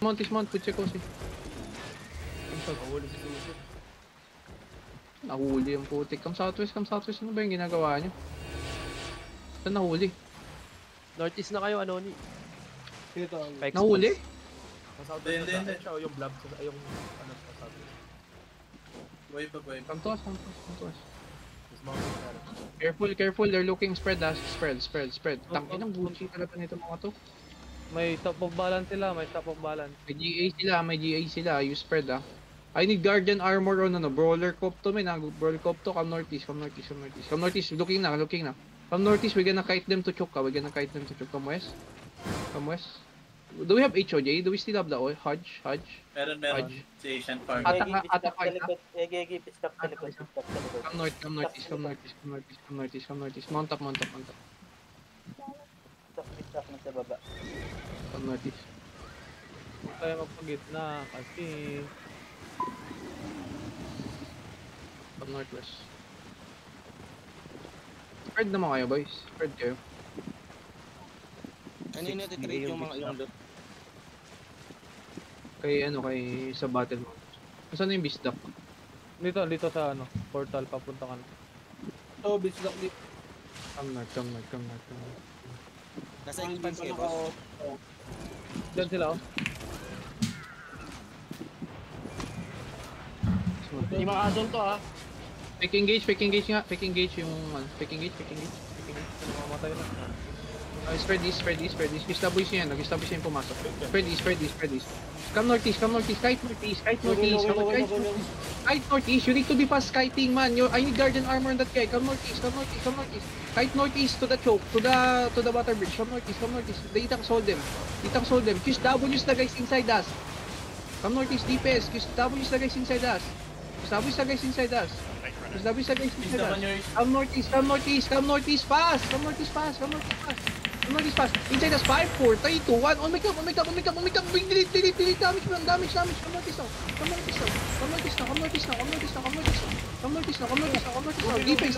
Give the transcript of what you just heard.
Mount, put check Kosi. Mahuli si Suso. Nahuli yung putik. Come southwest. Ano ba yung ginagawa nyo? Saan nahuli? Northeast na kayo, Anoni. Dito. Nahuli? Sa southwest na Hindi. siya, yung blob, yung ano sa southwest. Buhay pa. Come to us. Mas mountain na. Careful. They're looking spread. Spread. Tangin ng bullshit talaga nito mga to. May top of balance sila, may top of balance. May GA sila. You spread I need guardian armor on brawler cop to men. Brawler cop to. Come northeast. Come northeast. Looking na. Come northeast. We're gonna kite them to choke. Come west. Do we have HOJ? Do we still have the Hodge? Meron. Si Asian Farm. Attack. Come northeast. Mount up. Come northeast. Huwag tayo magpagitna kasi... Come northwest. Spread naman kayo boys. Spread kayo. Kanina natitrade yung mga yung loot. Kay sa battle mo. Saan na yung beast duck? Dito sa ano, portal papunta ka na. Oh, bitch lock dito. Come north. Nasa expanse kayo, boss. Diyan sila oh. Yung mga azon to ah. Fake engage nga. Fake engage. Namamatay na. Spread east. Establish yan. Nag-establish yan pumasok. Spread east. Come northeast. Kite northeast. You need to be fast kiting, man. I need guardian armor on that guy. Come northeast. Kite northeast to the choke. To the water bridge. Come northeast. Itang sold them. Kiss W's the guys inside us. Come northeast DPS. Kiss W's the guys inside us. Come northeast fast. Inside us 5, 4, 3, 2, 1. Oh my god. Delete. Damage. Come northeast now. Defense.